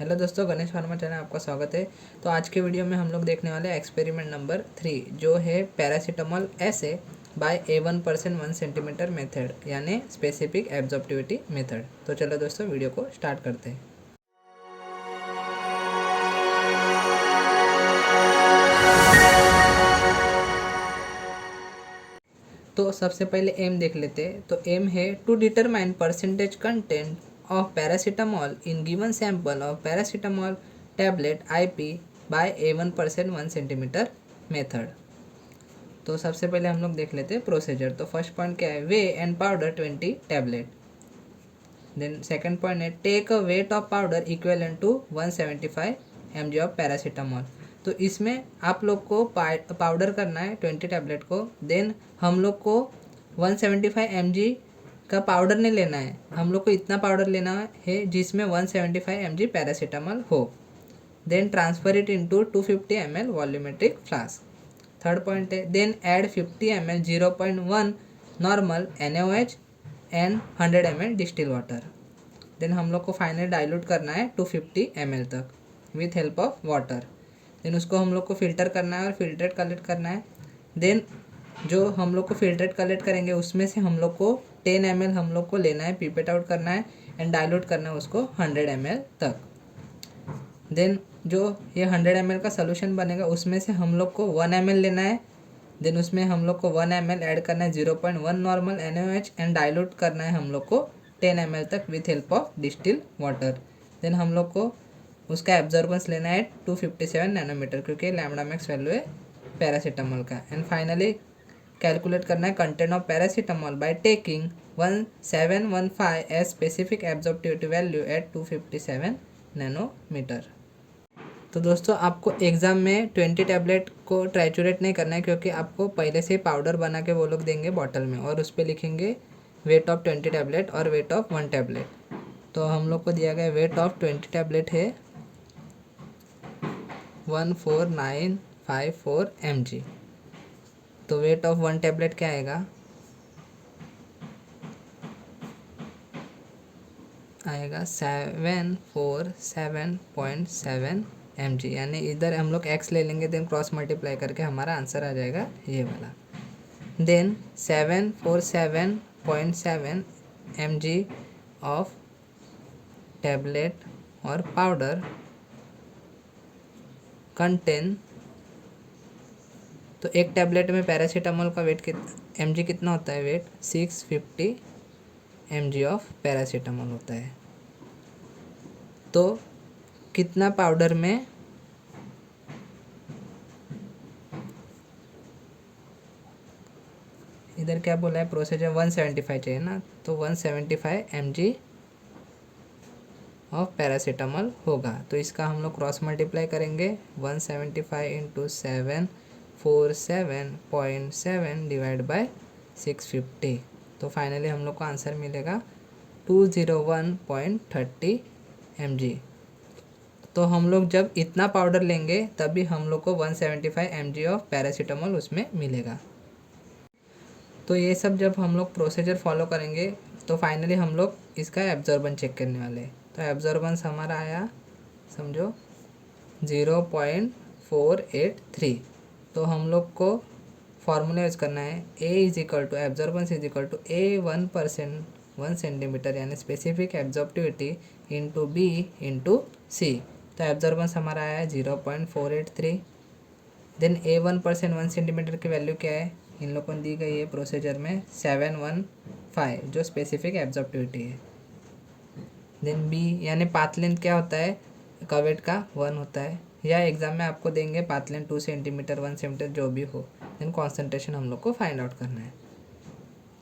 Hello दोस्तों, Ganesh pharma channel आपका स्वागत है। तो आज के वीडियो में हम लोग देखने वाले हैं एक्सपेरिमेंट नंबर 3, जो है पैरासीटामोल ऐसे बाय A1% 1 सेंटीमीटर मेथड, यानी स्पेसिफिक एब्जॉर्प्टिविटी मेथड। तो चलो दोस्तों, वीडियो को स्टार्ट करते हैं। तो सबसे पहले एम देख लेते हैं। तो एम है to determine percentage content of paracetamol in given sample of paracetamol tablet IP by A1% 1 centimeter method. तो सबसे पहले हम लोग देख लेते हैं प्रोसीजर। तो फर्स्ट पॉइंट क्या है, weigh and powder 20 tablet. Then second point है take a weight of powder equivalent to 175 mg of paracetamol. तो इसमें आप लोग को पाउडर करना है 20 टैबलेट को। देन हम लोग को 175 mg का पाउडर नहीं लेना है, हम लोग को इतना पाउडर लेना है जिसमें 175 mg पैरासीटामोल हो। Then transfer it into 250 ml volumetric flask. Third point है then add 50 ml 0.1 normal NaOH and 100 ml distil water. Then हम लोग को फाइनल डाइल्यूट करना है 250 ml तक with help of water. Then उसको हम लोग को फिल्टर करना है और फिल्ट्रेट कलेक्ट करना है। देन जो हम लोग को फिल्ट्रेट कलेक्ट करेंगे उसमें से हम लोग को 10 ml हम लोग को लेना है, पीपेट आउट करना है एंड डाइल्यूट करना है उसको 100 ml तक। देन जो ये 100 ml का सोल्यूशन बनेगा उसमें से हम लोग को 1 ml लेना है। देन उसमें हम लोग को 1 ml ऐड करना है 0.1 नॉर्मल NaOH एंड डाइल्यूट करना है हम लोग को 10 ml तक with help of distil water. Then हम लोग को उसका एब्जॉर्बेंस लेना है 257 नैनोमीटर, क्योंकि लैम्बडा मैक्स वैल्यू है पैरासीटामोल का। एंड फाइनली कैलकुलेट करना है content of paracetamol by taking 1715 as specific absorptivity value at 257 nanometre. तो दोस्तों, आपको एग्ज़ाम में 20 टैबलेट को ट्राइचुरेट नहीं करना है, क्योंकि आपको पहले से पाउडर बना के वो लोग देंगे बॉटल में और उस पर लिखेंगे वेट ऑफ 20 टैबलेट और वेट ऑफ 1 टैबलेट। तो हम लोग को दिया गया वेट ऑफ 20 टैबलेट है 14954 mg। तो वेट ऑफ 1 टैबलेट क्या आएगा 747.7 mg, यानी इधर हम लोग x ले लेंगे, देन क्रॉस मल्टीप्लाई करके हमारा आंसर आ जाएगा ये वाला। देन 747.7 mg ऑफ टैबलेट और पाउडर कंटेन। तो एक टैबलेट में पैरासीटामोल का वेट mg कितना होता है, वेट 650 mg ऑफ पैरासीटामोल होता है। तो कितना पाउडर में इधर क्या बोला है प्रोसीजर 175 चाहिए ना, तो 175 mg ऑफ पैरासीटामोल होगा। तो इसका हम लोग क्रॉस मल्टीप्लाई करेंगे 175 इंटू 747.7 डिवाइड बाय 650। तो फाइनली हम लोग को आंसर मिलेगा 201.30 mg। तो हम लोग जब इतना पाउडर लेंगे तभी हम लोग को 175 mg ऑफ पैरासीटामोल उसमें मिलेगा। तो ये सब जब हम लोग प्रोसीजर फॉलो करेंगे तो फाइनली हम लोग इसका एब्जॉर्बेंस चेक करने वाले हैं। तो एब्जॉर्बेंस हमारा आया समझो 0.483। तो हम लोग को फॉर्मूला यूज़ करना है A is equal to absorbance is equal to A1% 1 centimetre, यानी specific absorptivity into B into C। तो एब्जॉर्बेंस हमारा आया है 0.483। देन A1% 1 सेंटीमीटर की वैल्यू क्या है, इन लोगों को दी गई है प्रोसीजर में 715, जो स्पेसिफिक एब्जॉर्प्टिविटी है। देन B यानी पाथ लेंथ क्या होता है, कवेट का 1 होता है, या एग्जाम में आपको देंगे पाथ लेंथ 2 सेंटीमीटर 1 सेंटीमीटर जो भी हो। देन कॉन्सेंट्रेशन हम लोग को फाइंड आउट करना है।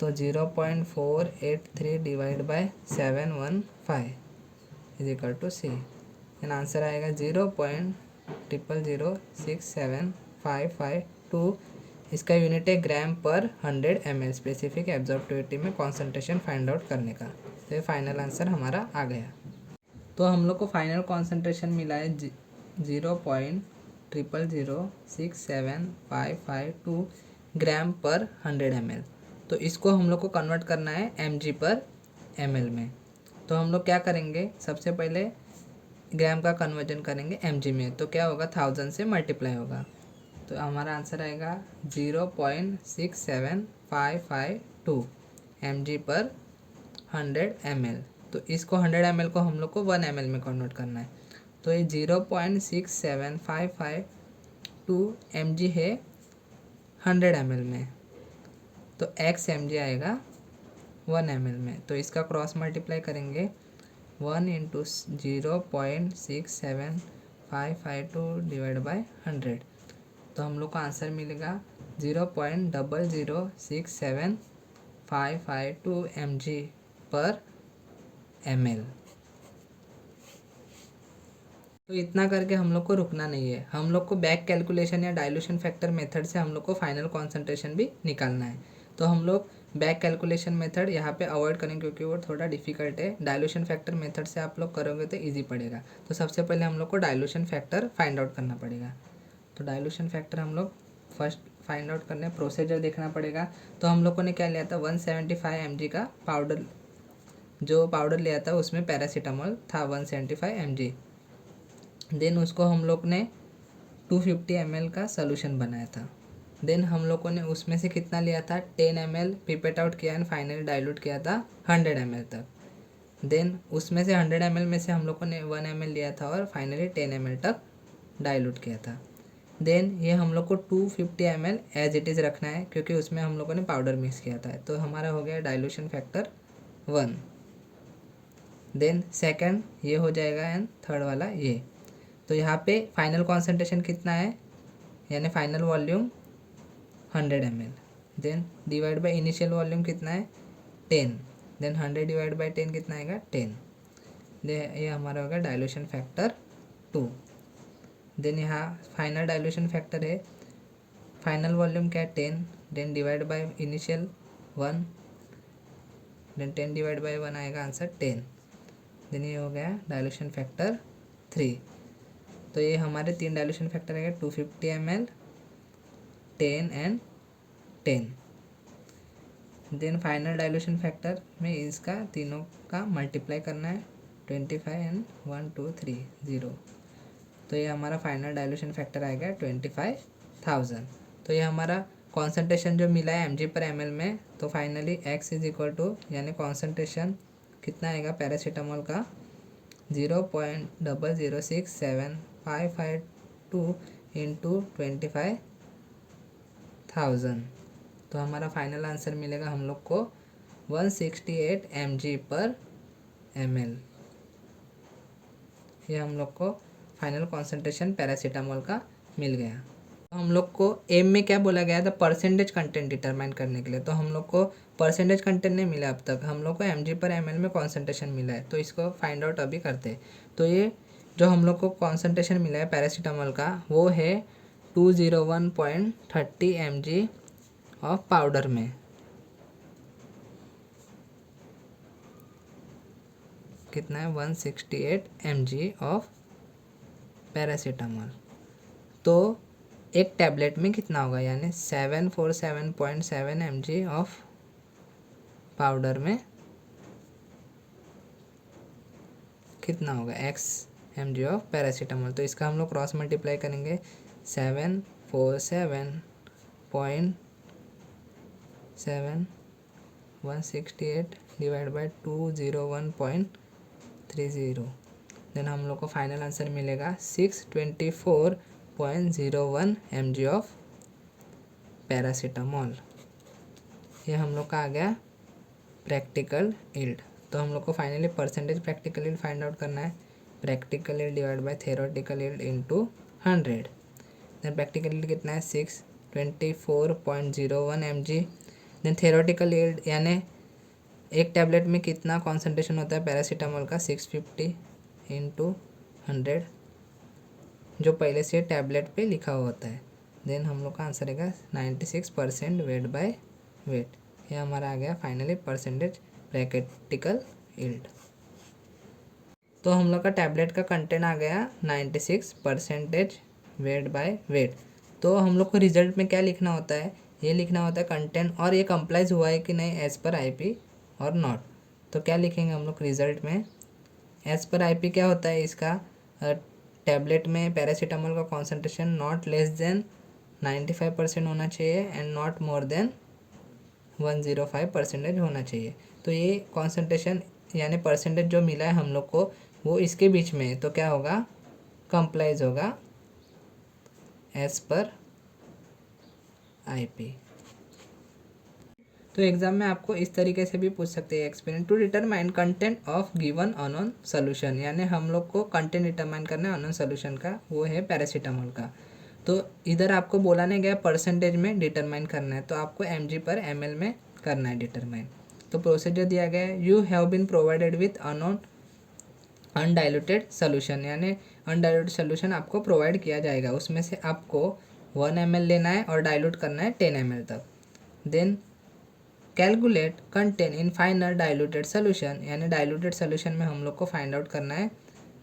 तो 0.483 divide by 715 is equal to C। Then answer आएगा 0.000675552। इसका यूनिट है gram per 100 ml, specific absorptivity में कॉन्सेंट्रेशन फाइंड आउट करने का। तो ये फाइनल आंसर हमारा आ गया। तो हम लोग को फाइनल कॉन्सेंट्रेशन मिला है 0.000675552 ग्राम पर 100 ml। तो इसको हम लोग को कन्वर्ट करना है mg पर ml में। तो हम लोग क्या करेंगे, सबसे पहले ग्राम का कन्वर्जन करेंगे mg में तो क्या होगा 1000 से मल्टीप्लाई होगा। तो हमारा आंसर आएगा 0.67552 mg पर 100 ml। तो इसको 100 ml को हम लोग को 1 ml में कन्वर्ट करना है। तो ये 0.67552 mg है 100 ml में, तो x mg आएगा 1 ml में। तो इसका क्रॉस मल्टीप्लाई करेंगे 1 इंटू 0.67552 डिवाइड बाई 100, तो हम लोग को आंसर मिलेगा 0.0067552 mg पर ml। तो इतना करके हम लोग को रुकना नहीं है, हम लोग को बैक कैलकुलेशन या डाइल्यूशन फैक्टर मेथड से हम लोग को फाइनल कॉन्सेंट्रेशन भी निकालना है। तो हम लोग बैक कैलकुलेशन मेथड यहाँ पे अवॉइड करेंगे क्योंकि वो थोड़ा डिफिकल्ट है। डाइल्यूशन फैक्टर मेथड से आप लोग करोगे तो ईजी पड़ेगा। तो सबसे पहले हम लोग को डाइल्यूशन फैक्टर फाइंड आउट करना पड़ेगा। तो डाइल्यूशन फैक्टर हम लोग फर्स्ट फाइंड आउट करने प्रोसीजर देखना पड़ेगा। तो हम लोगों ने क्या लिया था 175 mg का पाउडर, जो पाउडर लिया था उसमें पैरासीटामोल था 175 mg। देन उसको हम लोग ने 250 ml का सोल्यूशन बनाया था। देन हम लोगों ने उसमें से कितना लिया था 10 ml पिपेट आउट किया एंड फाइनली डाइल्यूट किया था 100 ml तक। देन उसमें से 100 ml में से हम लोगों ने 1 ml लिया था और फाइनली 10 ml तक डाइल्यूट किया था। देन ये हम लोग को 250 ml एज इट इज़ रखना है क्योंकि उसमें हम लोगों ने पाउडर मिक्स किया था। तो हमारा हो गया डाइल्यूशन फैक्टर 1। देन सेकंड ये हो जाएगा एंड थर्ड वाला ये। तो यहाँ पे फाइनल कॉन्सेंट्रेशन कितना है, यानी final volume 100 ml। Then divide by initial volume कितना है 10। देन 100 डिवाइड बाय 10 कितना आएगा 10। ये हमारा होगा डाइल्यूशन फैक्टर 2। देन यहाँ फाइनल डाइल्यूशन फैक्टर है, फाइनल वॉल्यूम क्या है 10, then divide by initial 1, then 10 divide by 1 आएगा आंसर 10। देन ये हो गया डाइल्यूशन फैक्टर 3। तो ये हमारे 3 डाइल्यूशन फैक्टर आएगा 250 ml, 10 and 10। Then final dilution factor में इसका तीनों का मल्टीप्लाई करना है 25 एंड 1 2 3 0। तो ये हमारा फाइनल डाइल्यूशन फैक्टर आएगा 25,000। तो ये हमारा कॉन्सेंट्रेशन जो मिला है mg पर ml में। तो finally x is equal to यानी कॉन्सेंट्रेशन कितना आएगा पैरासीटामोल का 0.0067552 इंटू 25,000। तो हमारा फाइनल आंसर मिलेगा हम लोग को 168 mg पर ml। ये हम लोग को फाइनल कॉन्सेंट्रेशन पैरासीटामोल का मिल गया। तो हम लोग को एम में क्या बोला गया था परसेंटेज कंटेंट डिटरमाइन करने के लिए। तो हम लोग को परसेंटेज कंटेंट नहीं मिला अब तक, हम लोग को mg पर ml में कॉन्सेंट्रेशन मिला है। तो इसको फाइंड आउट अभी करते हैं। तो ये जो हम लोग को कॉन्सेंट्रेशन मिला है पैरासीटामोल का वो है 201.30 mg ऑफ पाउडर में। कितना है 168 mg ऑफ पैरासीटामोल। तो एक टैबलेट में कितना होगा, यानी 747.7 mg ऑफ पाउडर में कितना होगा x mg ऑफ पैरासीटामोल। तो इसका हम लोग क्रॉस मल्टीप्लाई करेंगे 747.7 168 डिवाइड बाई 201.30। देन हम लोग को फाइनल आंसर मिलेगा 624.01 mg ऑफ पैरासीटामोल। ये हम लोग का आ गया प्रैक्टिकल यील्ड। तो हम लोग को finally percentage practical yield find out करना है। Practical yield divide by theoretical yield into 100। Then practical yield कितना है 624.01 mg। देन थ्योरेटिकल यील्ड यानी एक टैबलेट में कितना कॉन्सेंट्रेशन होता है पैरासीटामोल का 650 इंटू 100, जो पहले से टैबलेट पे लिखा हुआ होता है। देन हम लोग का आंसर आएगा 96% वेट बाय वेट। ये हमारा आ गया फाइनली परसेंटेज प्रैक्टिकल यील्ड। तो हम लोग का टैबलेट का कंटेंट आ गया 96% वेट बाय वेट। तो हम लोग को रिजल्ट में क्या लिखना होता है, ये लिखना होता है कंटेंट और ये कंप्लाइज हुआ है कि नहीं एज पर आईपी और नॉट। तो क्या लिखेंगे हम लोग रिजल्ट में, एज पर आईपी क्या होता है इसका टैबलेट में पैरासीटामोल का कॉन्सेंट्रेशन नॉट लेस देन 95% होना चाहिए एंड नॉट मोर देन 105% होना चाहिए। तो ये कॉन्सेंट्रेशन यानी परसेंटेज जो मिला है हम लोग को वो इसके बीच में है, तो क्या होगा, कंप्लाइज होगा एज पर IP। तो एग्जाम में आपको इस तरीके से भी पूछ सकते हैं experiment to determine content of given unknown solution, यानी हम लोग को कंटेंट डिटरमाइन करना है अननोन सोल्यूशन का, वो है पैरासीटामोल का। तो इधर आपको बोला नहीं गया परसेंटेज में डिटरमाइन करना है, तो आपको mg/ml में करना है डिटरमाइन। तो प्रोसीजर दिया गया है, you have been provided with unknown undiluted solution, यानी अनडाइल्यूटेड सोल्यूशन आपको प्रोवाइड किया जाएगा, उसमें से आपको 1 ml लेना है और डाइल्यूट करना है 10 ml तक। Then calculate content in final diluted solution, यानी डाइल्यूटेड सोल्यूशन में हम लोग को फाइंड आउट करना है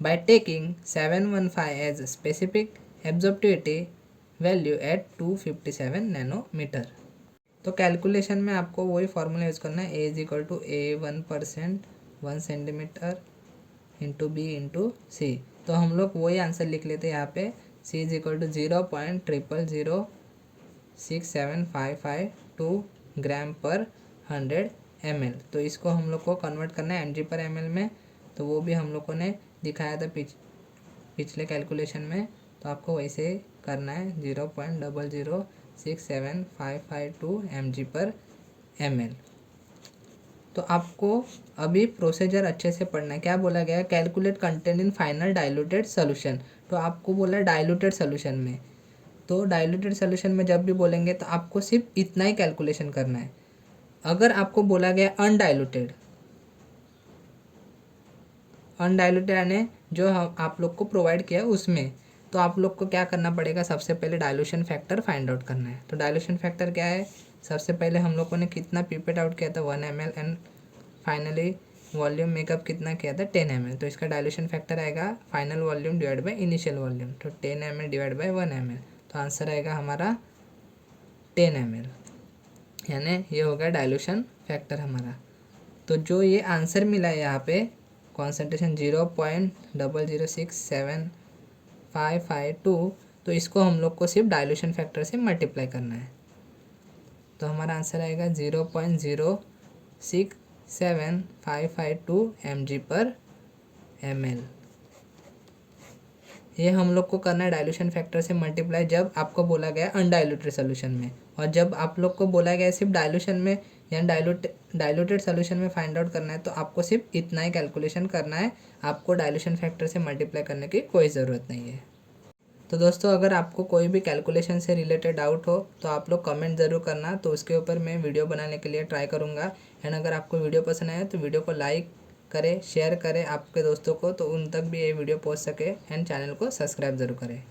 by taking 715 as specific absorptivity value at 257 nanometre. तो कैलकुलेशन में आपको वही फॉर्मूला यूज़ करना है, A = A1% 1 centimetre into B into C। तो हम लोग वही आंसर लिख लेते हैं यहाँ पे, C = 0.00067552 ग्राम पर 100 ml। तो इसको हम लोग को कन्वर्ट करना है mg/ml में, तो वो भी हम लोगों ने दिखाया था पिछले कैलकुलेशन में, तो आपको वैसे करना है 0.00067552 mg/ml। तो आपको अभी प्रोसीजर अच्छे से पढ़ना है। क्या बोला गया है, calculate content in final diluted solution, तो आपको बोला डाइल्यूटेड सोल्यूशन में, तो डाइल्यूटेड सोल्यूशन में जब भी बोलेंगे तो आपको सिर्फ इतना ही कैलकुलेशन करना है। अगर आपको बोला गया अनडाइल्यूटेड यानी जो हम आप लोग को प्रोवाइड किया है उसमें, तो आप लोग को क्या करना पड़ेगा, सबसे पहले डाइल्यूशन फैक्टर फाइंड आउट करना है। तो डाइल्यूशन फैक्टर क्या है, सबसे पहले हम लोगों ने कितना पीपेट आउट किया था 1 ml and finally volume makeup कितना किया था 10 ml। तो इसका डाइल्यूशन फैक्टर आएगा final volume divide by initial volume, तो 10 ml डिवाइड बाय 1 ml, तो आंसर आएगा हमारा 10 ml, यानी ये होगा डाइल्यूशन फैक्टर हमारा। तो जो ये आंसर मिला है यहाँ पे कॉन्सेंट्रेशन 0.00675552, तो इसको हम लोग को सिर्फ डाइल्यूशन फैक्टर से मल्टीप्लाई करना है, तो हमारा आंसर आएगा 0.0675552 mg/ml। ये हम लोग को करना है डाइल्यूशन फैक्टर से मल्टीप्लाई जब आपको बोला गया अनडाइल्यूटेड सोल्यूशन में, और जब आप लोग को बोला गया सिर्फ डाइल्यूशन में या डाइल्यूटेड सोल्यूशन में फाइंड आउट करना है, तो आपको सिर्फ इतना ही कैलकुलेशन करना है, आपको डाइल्यूशन फैक्टर से मल्टीप्लाई करने की कोई ज़रूरत नहीं है। तो दोस्तों अगर आपको कोई भी कैलकुलेशन से रिलेटेड डाउट हो तो आप लोग कमेंट ज़रूर करना, तो उसके ऊपर मैं वीडियो बनाने के लिए ट्राई करूँगा। एंड अगर आपको वीडियो पसंद आए तो वीडियो को लाइक करें, शेयर करें आपके दोस्तों को, तो उन तक भी ये वीडियो पहुँच सके, एंड चैनल को सब्सक्राइब ज़रूर करें।